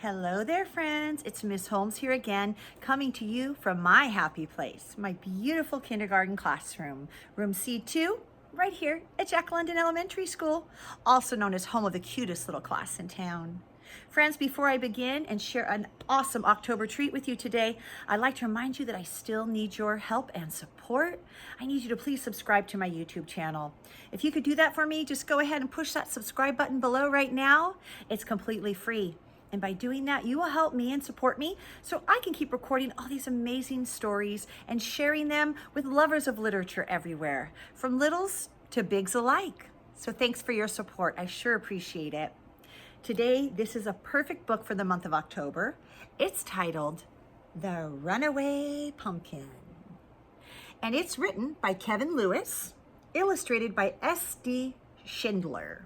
Hello there, friends. It's Miss Holmes here again, coming to you from my happy place, my beautiful kindergarten classroom, room C2, right here at Jack London Elementary School, also known as home of the cutest little class in town. Friends, before I begin and share an awesome October treat with you today, I'd like to remind you that I still need your help and support. I need you to please subscribe to my YouTube channel. If you could do that for me, just go ahead and push that subscribe button below right now. It's completely free. And by doing that, you will help me and support me so I can keep recording all these amazing stories and sharing them with lovers of literature everywhere, from littles to bigs alike. So thanks for your support. I sure appreciate it. Today, this is a perfect book for the month of October. It's titled The Runaway Pumpkin. And it's written by Kevin Lewis, illustrated by S.D. Schindler.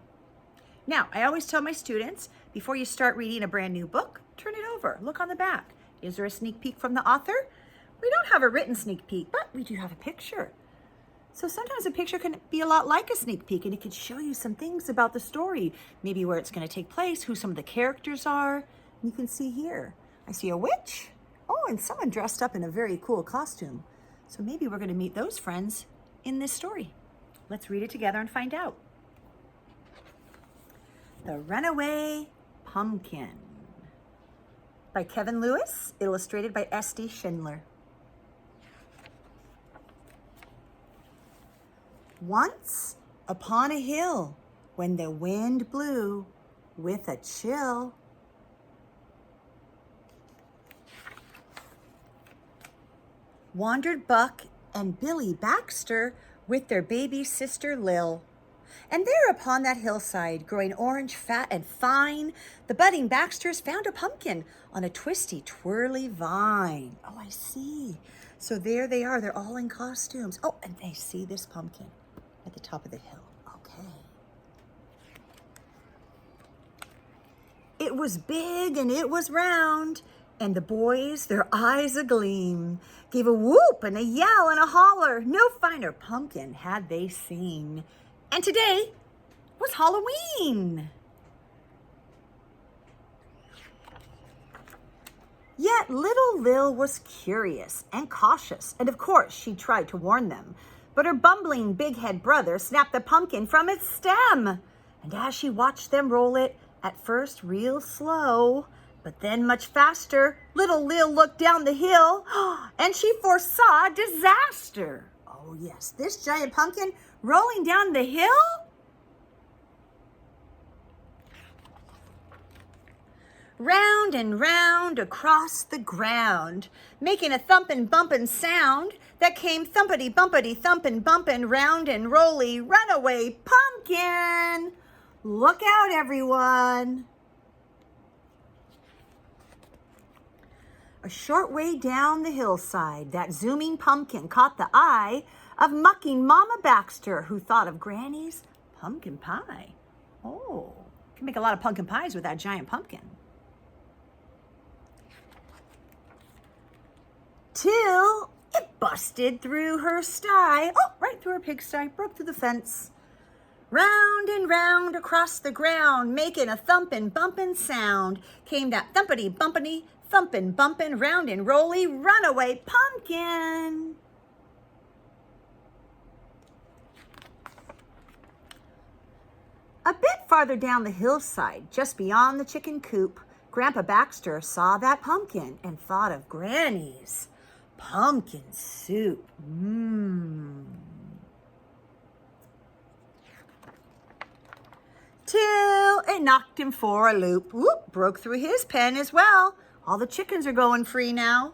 Now, I always tell my students, before you start reading a brand new book, turn it over, look on the back. Is there a sneak peek from the author? We don't have a written sneak peek, but we do have a picture. So sometimes a picture can be a lot like a sneak peek, and it can show you some things about the story, maybe where it's going to take place, who some of the characters are. You can see here, I see a witch. Oh, and someone dressed up in a very cool costume. So maybe we're going to meet those friends in this story. Let's read it together and find out. The Runaway Pumpkin by Kevin Lewis, illustrated by S.D. Schindler. Once upon a hill, when the wind blew with a chill, wandered Buck and Billy Baxter with their baby sister Lil. And there upon that hillside, growing orange, fat, and fine, the budding Baxters found a pumpkin on a twisty, twirly vine. Oh, I see. So there they are. They're all in costumes. Oh, and they see this pumpkin at the top of the hill. Okay. It was big and it was round, and the boys, their eyes agleam, gave a whoop and a yell and a holler. No finer pumpkin had they seen. And today was Halloween. Yet little Lil was curious and cautious, and of course she tried to warn them. But her bumbling big-head brother snapped the pumpkin from its stem. And as she watched them roll it, at first real slow, but then much faster, little Lil looked down the hill, and she foresaw disaster. Oh yes, this giant pumpkin rolling down the hill? Round and round across the ground, making a thumpin' bumpin' sound that came thumpity bumpity thumpin' bumpin' round and rolly runaway pumpkin. Look out, everyone. A short way down the hillside, that zooming pumpkin caught the eye of mucking Mama Baxter, who thought of Granny's pumpkin pie. Oh, can make a lot of pumpkin pies with that giant pumpkin. Till it busted through her sty. Oh, right through her pigsty, broke through the fence. Round and round across the ground, making a thumpin' bumpin' sound, came that thumpity bumpity thumpin' bumpin' round and rolly runaway pumpkin. A bit farther down the hillside, just beyond the chicken coop, Grandpa Baxter saw that pumpkin and thought of Granny's pumpkin soup. Till it knocked him for a loop. Whoop, broke through his pen as well. All the chickens are going free now.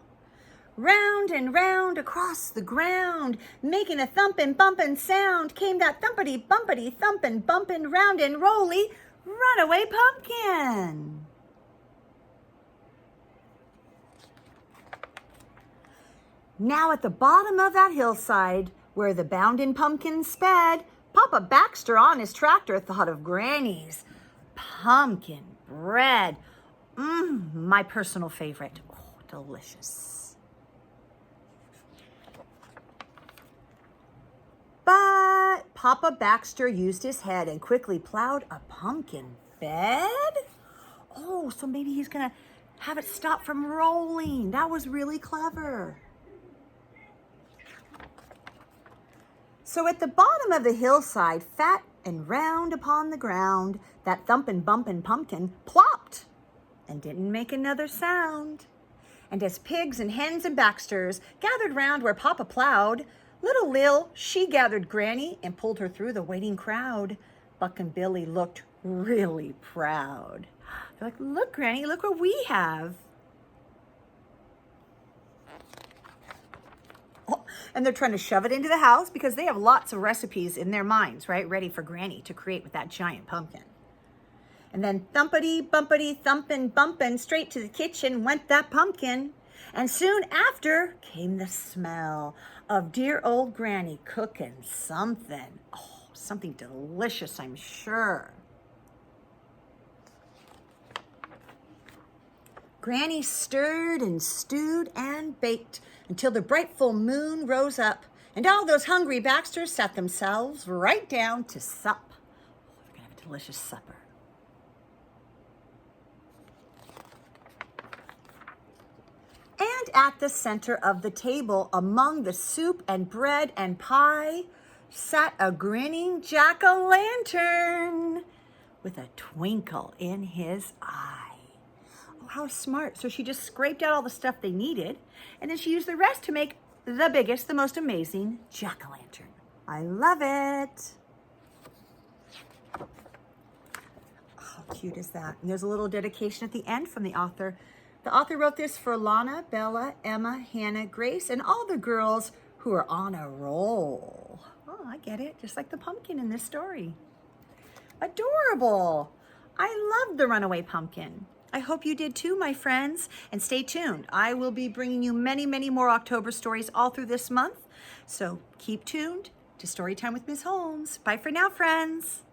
Round and round across the ground, making a thumpin' bumpin' sound, came that thumpity bumpity thumpin' bumpin' round and rolly runaway pumpkin. Now at the bottom of that hillside, where the boundin' pumpkin sped, Papa Baxter on his tractor thought of Granny's pumpkin bread. My personal favorite. Oh, delicious. But Papa Baxter used his head and quickly plowed a pumpkin bed. Oh Oh, so maybe he's gonna have it stop from rolling. That was really clever. So at the bottom of the hillside, fat and round upon the ground, that thumpin' bumpin' pumpkin plopped and didn't make another sound. And as pigs and hens and Baxters gathered round where Papa plowed, little Lil, she gathered Granny and pulled her through the waiting crowd. Buck and Billy looked really proud. They're like, look, Granny, look what we have. Oh, and they're trying to shove it into the house because they have lots of recipes in their minds, right? Ready for Granny to create with that giant pumpkin. And then thumpity, bumpity, thumpin', bumpin', straight to the kitchen went that pumpkin. And soon after came the smell of dear old Granny cooking something. Oh, something delicious, I'm sure. Granny stirred and stewed and baked until the bright full moon rose up, and all those hungry Baxters sat themselves right down to sup. Oh, they're gonna have a delicious supper. And at the center of the table, among the soup and bread and pie, sat a grinning jack-o'-lantern with a twinkle in his eye. Oh, how smart. So she just scraped out all the stuff they needed, and then she used the rest to make the biggest, the most amazing jack-o'-lantern. I love it. How cute is that? And there's a little dedication at the end from the author. The author wrote this for Lana, Bella, Emma, Hannah, Grace, and all the girls who are on a roll. Oh, I get it. Just like the pumpkin in this story. Adorable. I love the Runaway Pumpkin. I hope you did too, my friends. And stay tuned. I will be bringing you many, many more October stories all through this month. So keep tuned to Storytime with Ms. Holmes. Bye for now, friends.